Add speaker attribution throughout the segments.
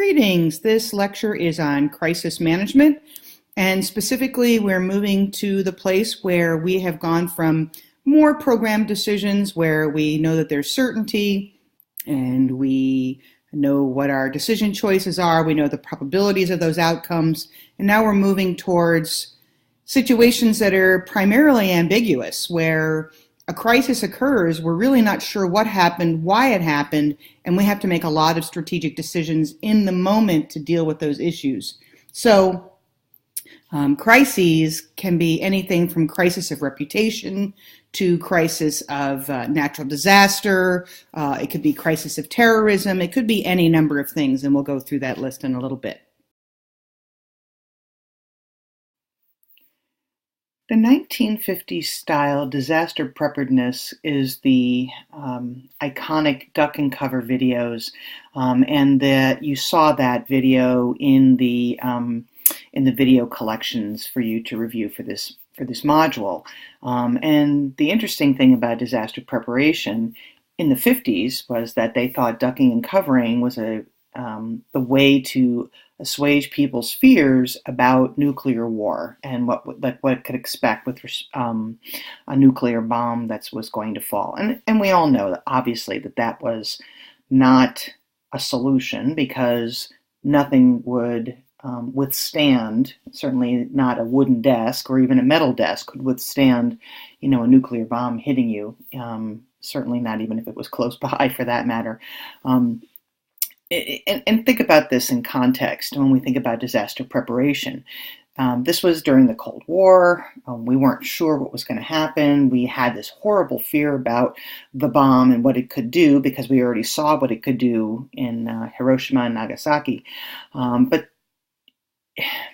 Speaker 1: Greetings. This lecture is on crisis management, and specifically we're moving to the place where we have gone from more programmed decisions where we know that there's certainty and we know what our decision choices are, we know the probabilities of those outcomes, and now we're moving towards situations that are primarily ambiguous, where a crisis occurs, we're really not sure what happened, why it happened, and we have to make a lot of strategic decisions in the moment to deal with those issues. So crises can be anything from crisis of reputation to crisis of natural disaster. It could be crisis of terrorism. It could be any number of things, and we'll go through that list in a little bit. The 1950s style disaster preparedness is the iconic duck and cover videos, and that you saw that video in the video collections for you to review for this module. And the interesting thing about disaster preparation in the 50s was that they thought ducking and covering was the way to assuage people's fears about nuclear war and what could expect with a nuclear bomb that was going to fall. And we all know that obviously that was not a solution, because nothing would withstand, certainly not a wooden desk or even a metal desk could withstand, a nuclear bomb hitting you. Certainly not even if it was close by, for that matter. And think about this in context when we think about disaster preparation. This was during the Cold War. We weren't sure what was going to happen. We had this horrible fear about the bomb and what it could do, because we already saw what it could do in Hiroshima and Nagasaki. But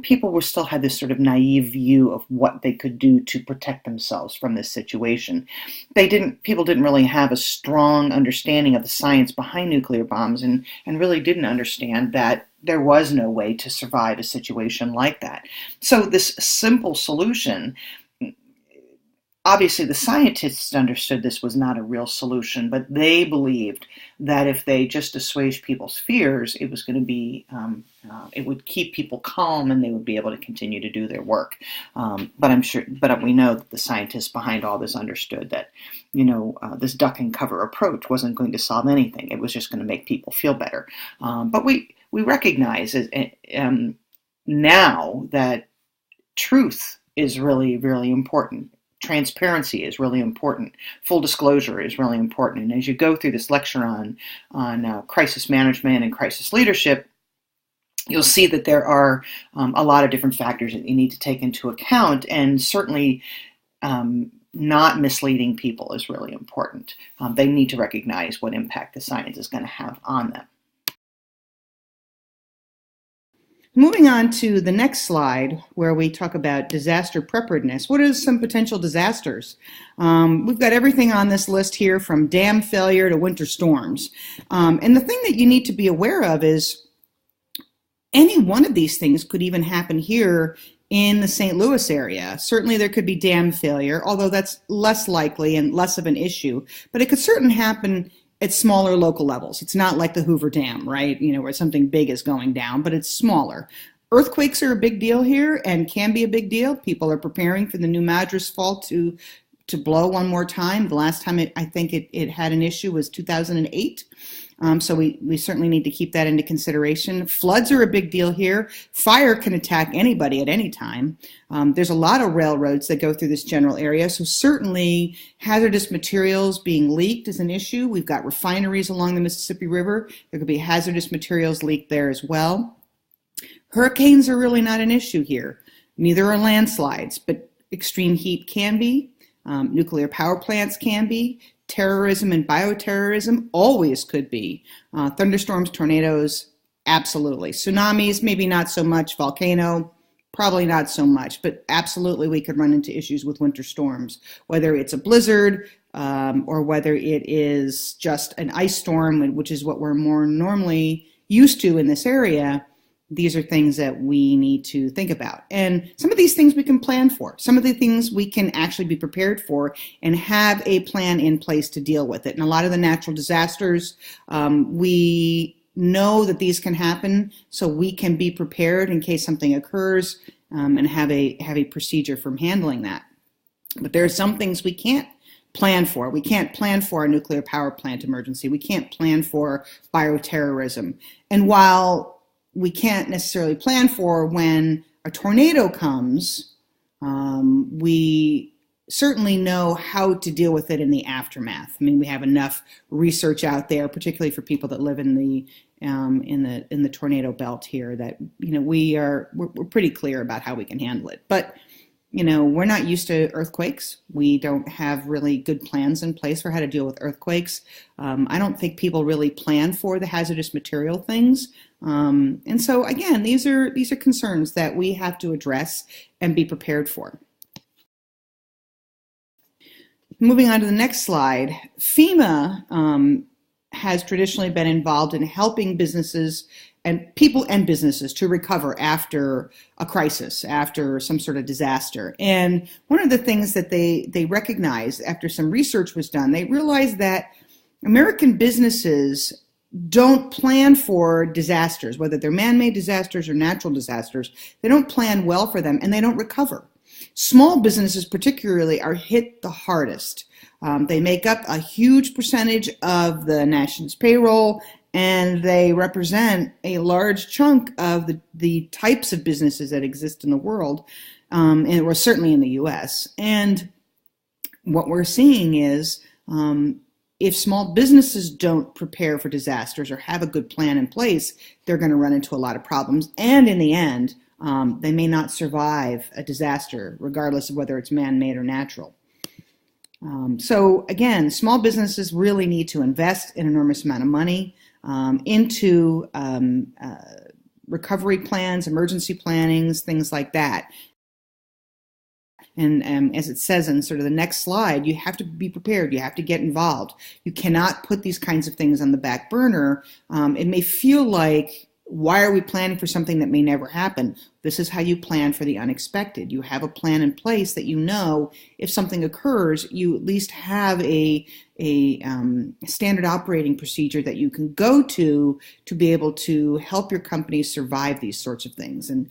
Speaker 1: people still had this sort of naive view of what they could do to protect themselves from this situation. People didn't really have a strong understanding of the science behind nuclear bombs, and really didn't understand that there was no way to survive a situation like that. So this simple solution, obviously the scientists understood this was not a real solution, but they believed that if they just assuaged people's fears, it was going to be, it would keep people calm and they would be able to continue to do their work. But we know that the scientists behind all this understood that, this duck and cover approach wasn't going to solve anything. It was just going to make people feel better. But we recognize now that truth is really, really important. Transparency is really important. Full disclosure is really important. And as you go through this lecture on crisis management and crisis leadership, you'll see that there are a lot of different factors that you need to take into account, and certainly not misleading people is really important. They need to recognize what impact the science is going to have on them. Moving on to the next slide, where we talk about disaster preparedness. What are some potential disasters? We've got everything on this list here, from dam failure to winter storms. And the thing that you need to be aware of is any one of these things could even happen here in the St. Louis area. Certainly there could be dam failure, although that's less likely and less of an issue, but it could certainly happen at smaller local levels. It's not like the Hoover Dam, right? Where something big is going down, but it's smaller. Earthquakes are a big deal here and can be a big deal. People are preparing for the New Madras fault to blow one more time. The last time I think it had an issue was 2008. So we certainly need to keep that into consideration. Floods are a big deal here. Fire can attack anybody at any time. There's a lot of railroads that go through this general area, so certainly hazardous materials being leaked is an issue. We've got refineries along the Mississippi River. There could be hazardous materials leaked there as well. Hurricanes are really not an issue here. Neither are landslides, but extreme heat can be. Nuclear power plants can be. Terrorism and bioterrorism always could be. Thunderstorms, tornadoes, absolutely. Tsunamis, maybe not so much. Volcano, probably not so much. But absolutely we could run into issues with winter storms, whether it's a blizzard or whether it is just an ice storm, which is what we're more normally used to in this area. These are things that we need to think about. And some of these things we can plan for. Some of the things we can actually be prepared for and have a plan in place to deal with it. And a lot of the natural disasters, we know that these can happen so we can be prepared in case something occurs, and have a procedure for handling that. But there are some things we can't plan for. We can't plan for a nuclear power plant emergency. We can't plan for bioterrorism. And while we can't necessarily plan for when a tornado comes, we certainly know how to deal with it in the aftermath. I mean, we have enough research out there, particularly for people that live in the tornado belt here, that we're pretty clear about how we can handle it. But we're not used to earthquakes. We don't have really good plans in place for how to deal with earthquakes. I don't think people really plan for the hazardous material things. And so again, these are concerns that we have to address and be prepared for. Moving on to the next slide, FEMA has traditionally been involved in helping businesses and people and businesses to recover after a crisis, after some sort of disaster. And one of the things that they recognized after some research was done, they realized that American businesses don't plan for disasters, whether they're man-made disasters or natural disasters. They don't plan well for them, and they don't recover. Small businesses particularly are hit the hardest. They make up a huge percentage of the nation's payroll, and they represent a large chunk of the types of businesses that exist in the world, or certainly in the U.S. And what we're seeing is if small businesses don't prepare for disasters or have a good plan in place, they're going to run into a lot of problems. And in the end, they may not survive a disaster, regardless of whether it's man-made or natural. So again, small businesses really need to invest an enormous amount of money into recovery plans, emergency plannings, things like that. And as it says in sort of the next slide, you have to be prepared. You have to get involved. You cannot put these kinds of things on the back burner. It may feel like, why are we planning for something that may never happen? This is how you plan for the unexpected. You have a plan in place that if something occurs, you at least have a standard operating procedure that you can go to be able to help your company survive these sorts of things. And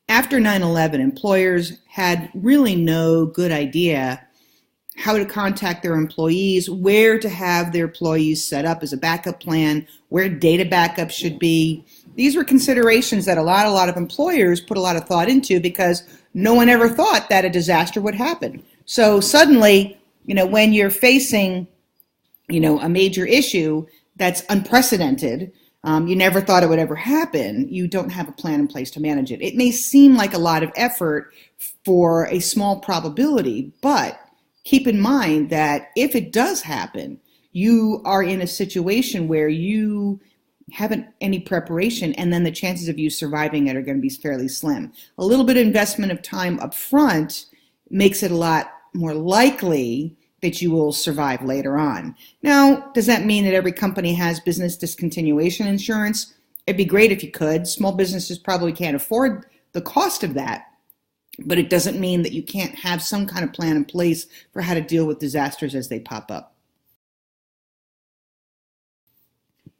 Speaker 1: after 9/11, employers had really no good idea how to contact their employees, where to have their employees set up as a backup plan, where data backup should be. These were considerations that a lot of employers put a lot of thought into, because no one ever thought that a disaster would happen. So suddenly, when you're facing, a major issue that's unprecedented, you never thought it would ever happen, you don't have a plan in place to manage it. It may seem like a lot of effort for a small probability, but keep in mind that if it does happen, you are in a situation where you haven't any preparation, and then the chances of you surviving it are going to be fairly slim. A little bit of investment of time up front makes it a lot more likely that you will survive later on. Now, does that mean that every company has business discontinuation insurance? It'd be great if you could. Small businesses probably can't afford the cost of that. But it doesn't mean that you can't have some kind of plan in place for how to deal with disasters as they pop up.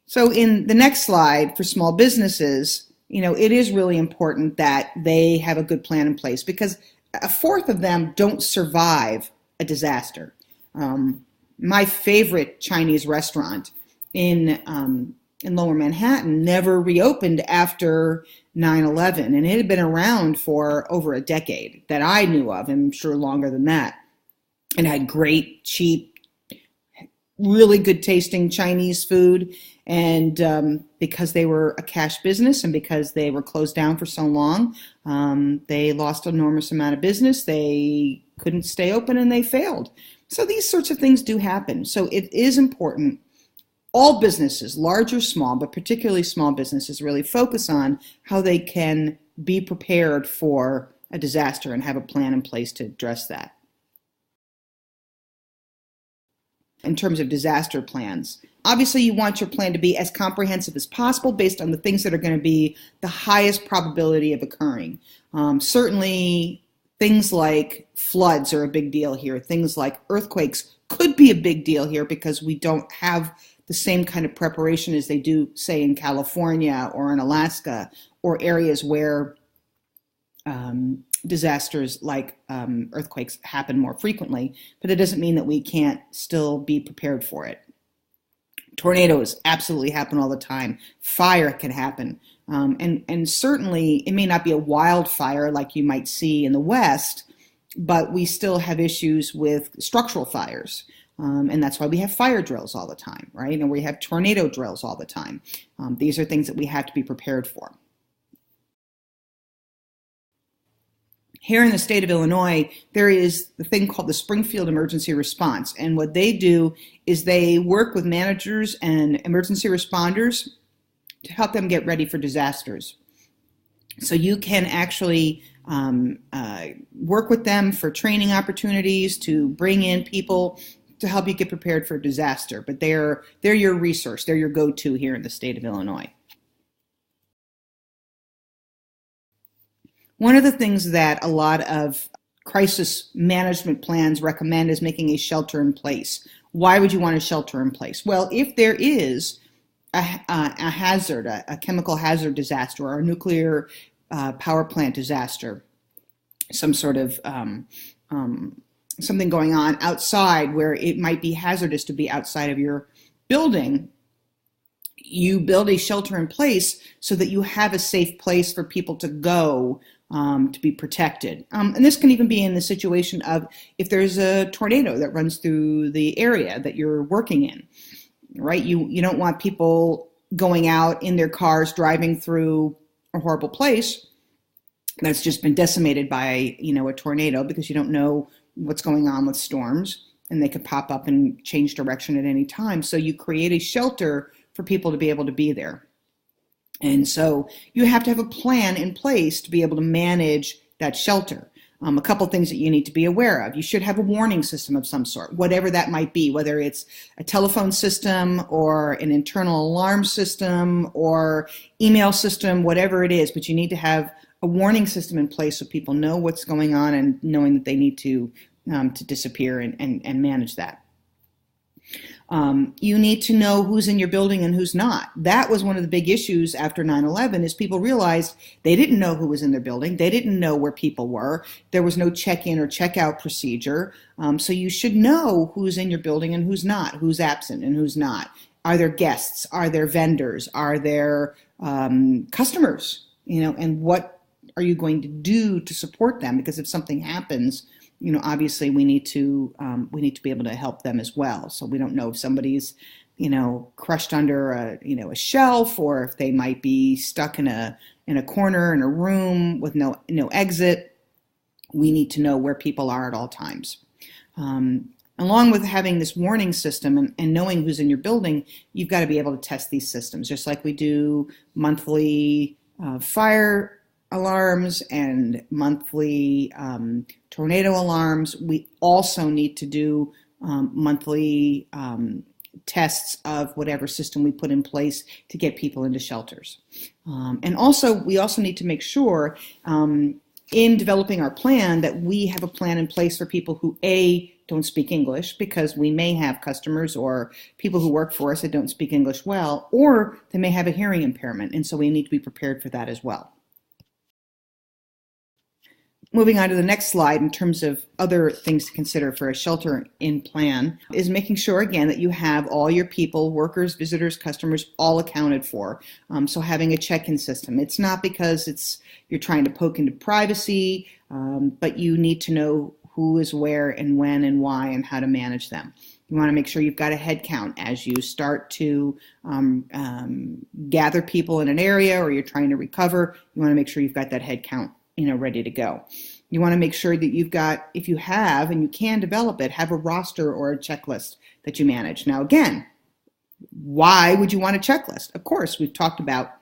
Speaker 1: So in the next slide, for small businesses, it is really important that they have a good plan in place, because a fourth of them don't survive a disaster. My favorite Chinese restaurant in Lower Manhattan never reopened after 9/11, and it had been around for over a decade that I knew of, and I'm sure longer than that. It had great, cheap, really good tasting Chinese food, and because they were a cash business and because they were closed down for so long, they lost an enormous amount of business. They couldn't stay open, and they failed. So these sorts of things do happen. So it is important. All businesses, large or small, but particularly small businesses, really focus on how they can be prepared for a disaster and have a plan in place to address that. In terms of disaster plans, obviously you want your plan to be as comprehensive as possible based on the things that are going to be the highest probability of occurring. Certainly things like floods are a big deal here. Things like earthquakes could be a big deal here, because we don't have the same kind of preparation as they do, say, in California or in Alaska, or areas where disasters like earthquakes happen more frequently, but it doesn't mean that we can't still be prepared for it. Tornadoes absolutely happen all the time. Fire can happen. And certainly it may not be a wildfire like you might see in the West, but we still have issues with structural fires. And that's why we have fire drills all the time, right? And we have tornado drills all the time. These are things that we have to be prepared for. Here in the state of Illinois, there is the thing called the Springfield Emergency Response. And what they do is they work with managers and emergency responders to help them get ready for disasters. So you can actually work with them for training opportunities, to bring in people to help you get prepared for a disaster. But they're your resource. They're your go-to here in the state of Illinois. One of the things that a lot of crisis management plans recommend is making a shelter in place. Why would you want a shelter in place? Well, if there is a hazard, a chemical hazard disaster, or a nuclear power plant disaster, some sort of something going on outside where it might be hazardous to be outside of your building, you build a shelter in place so that you have a safe place for people to go to be protected. And this can even be in the situation of if there's a tornado that runs through the area that you're working in, right? You don't want people going out in their cars driving through a horrible place that's just been decimated by, a tornado, because you don't know what's going on with storms, and they could pop up and change direction at any time. So you create a shelter for people to be able to be there. And so you have to have a plan in place to be able to manage that shelter. A couple things that you need to be aware of. You should have a warning system of some sort, whatever that might be, whether it's a telephone system or an internal alarm system or email system, whatever it is, but you need to have a warning system in place so people know what's going on and knowing that they need to disappear and manage that. You need to know who's in your building and who's not. That was one of the big issues after 9/11, is people realized they didn't know who was in their building. They didn't know where people were. There was no check-in or check-out procedure. So you should know who's in your building and who's not, who's absent and who's not. Are there guests? Are there vendors? Are there customers? And what are you going to do to support them? Because if something happens, obviously we need to be able to help them as well. So we don't know if somebody's, crushed under a shelf, or if they might be stuck in a corner in a room with no exit. We need to know where people are at all times. Along with having this warning system and knowing who's in your building, you've got to be able to test these systems, just like we do monthly fire alarms and monthly tornado alarms. We also need to do monthly tests of whatever system we put in place to get people into shelters. And we also need to make sure in developing our plan that we have a plan in place for people who, A, don't speak English, because we may have customers or people who work for us that don't speak English well, or they may have a hearing impairment, and so we need to be prepared for that as well. Moving on to the next slide, in terms of other things to consider for a shelter-in plan, is making sure, again, that you have all your people, workers, visitors, customers, all accounted for. So having a check-in system. It's not because you're trying to poke into privacy, but you need to know who is where and when and why and how to manage them. You want to make sure you've got a head count as you start to gather people in an area, or you're trying to recover. You want to make sure you've got that head count ready to go. You want to make sure that you've got, if you have, and you can develop it, have a roster or a checklist that you manage. Now, again, why would you want a checklist? Of course, we've talked about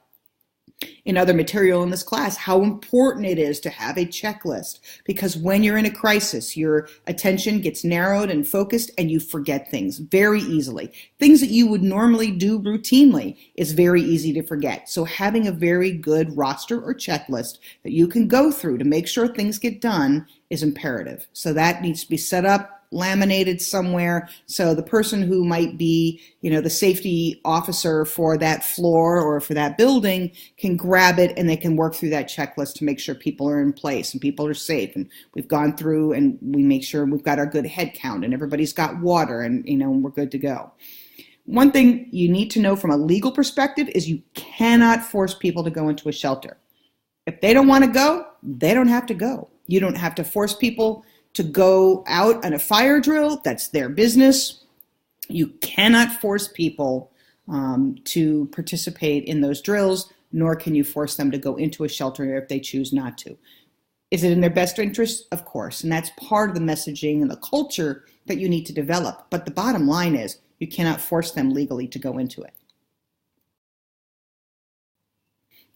Speaker 1: in other material in this class how important it is to have a checklist, because when you're in a crisis, your attention gets narrowed and focused, and you forget things very easily. Things that you would normally do routinely is very easy to forget. So having a very good roster or checklist that you can go through to make sure things get done is imperative. So that needs to be set up laminated somewhere, so the person who might be, the safety officer for that floor or for that building can grab it, and they can work through that checklist to make sure people are in place and people are safe, and we've gone through and we make sure we've got our good head count and everybody's got water, and we're good to go. One thing you need to know from a legal perspective is you cannot force people to go into a shelter. If they don't want to go, they don't have to go. You don't have to force people to go out on a fire drill. That's their business. You cannot force people to participate in those drills, nor can you force them to go into a shelter if they choose not to. Is it in their best interest? Of course, and that's part of the messaging and the culture that you need to develop. But the bottom line is you cannot force them legally to go into it.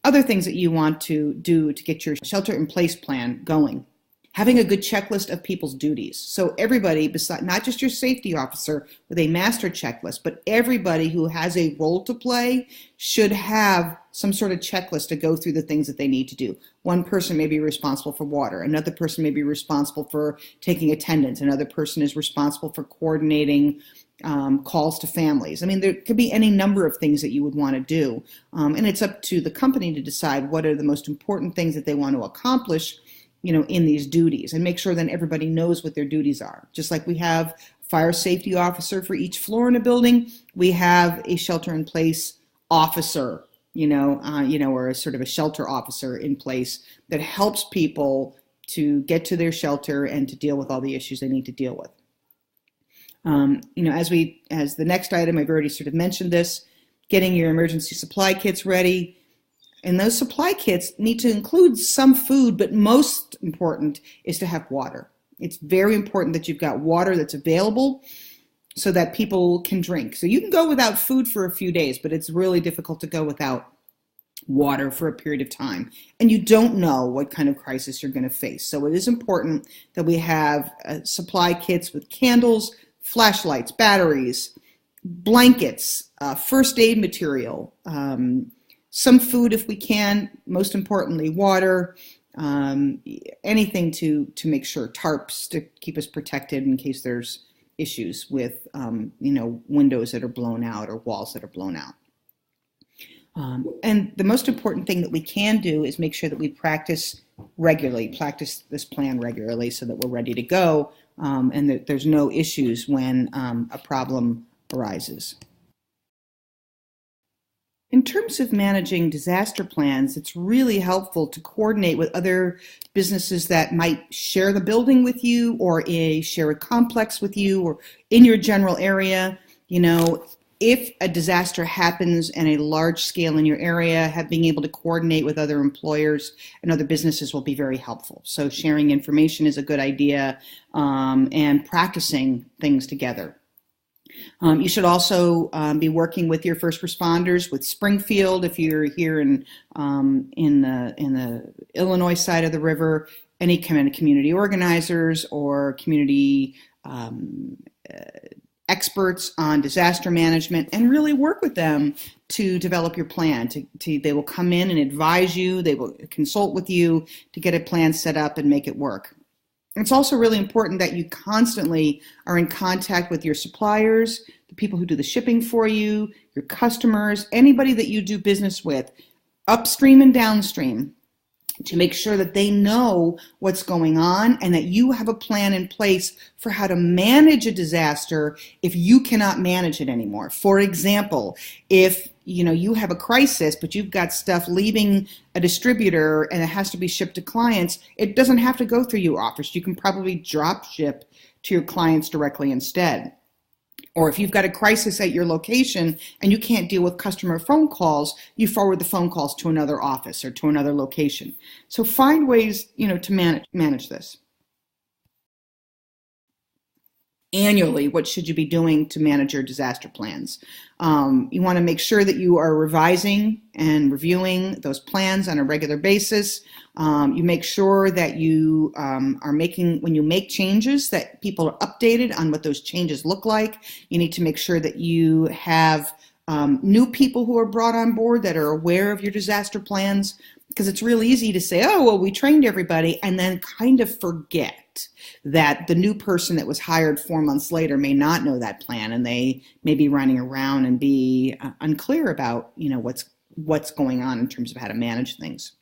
Speaker 1: Other things that you want to do to get your shelter-in-place plan going. Having a good checklist of people's duties. So everybody, besides not just your safety officer with a master checklist, but everybody who has a role to play should have some sort of checklist to go through the things that they need to do. One person may be responsible for water. Another person may be responsible for taking attendance. Another person is responsible for coordinating calls to families. I mean, there could be any number of things that you would want to do. And it's up to the company to decide what are the most important things that they want to accomplish, in these duties, and make sure that everybody knows what their duties are. Just like we have a fire safety officer for each floor in a building, we have a shelter-in-place officer, or a sort of a shelter officer in place that helps people to get to their shelter and to deal with all the issues they need to deal with. As the next item, I've already sort of mentioned this, getting your emergency supply kits ready. And those supply kits need to include some food, but most important is to have water. It's very important that you've got water that's available so that people can drink. So you can go without food for a few days, but it's really difficult to go without water for a period of time. And you don't know what kind of crisis you're going to face. So it is important that we have supply kits with candles, flashlights, batteries, blankets, first aid material, some food if we can, most importantly water, anything to make sure, tarps to keep us protected in case there's issues with windows that are blown out or walls that are blown out. And the most important thing that we can do is make sure that we practice this plan regularly so that we're ready to go and that there's no issues when a problem arises. In terms of managing disaster plans, it's really helpful to coordinate with other businesses that might share the building with you or share a complex with you or in your general area. If a disaster happens in a large scale in your area, being able to coordinate with other employers and other businesses will be very helpful. So sharing information is a good idea, and practicing things together. You should also be working with your first responders, with Springfield if you're here in the Illinois side of the river, any kind of community organizers or community experts on disaster management, and really work with them to develop your plan. They will come in and advise you, they will consult with you to get a plan set up and make it work. It's also really important that you constantly are in contact with your suppliers, the people who do the shipping for you, your customers, anybody that you do business with, upstream and downstream, to make sure that they know what's going on and that you have a plan in place for how to manage a disaster if you cannot manage it anymore. For example, if you have a crisis, but you've got stuff leaving a distributor and it has to be shipped to clients, it doesn't have to go through your office. You can probably drop ship to your clients directly instead. Or if you've got a crisis at your location and you can't deal with customer phone calls, you forward the phone calls to another office or to another location. So find ways, to manage this. Annually, what should you be doing to manage your disaster plans? You want to make sure that you are revising and reviewing those plans on a regular basis. You make sure that you are when you make changes, that people are updated on what those changes look like. You need to make sure that you have new people who are brought on board that are aware of your disaster plans, because it's real easy to say, oh, well, we trained everybody, and then kind of forget it, that the new person that was hired 4 months later may not know that plan, and they may be running around and be unclear about, what's going on in terms of how to manage things.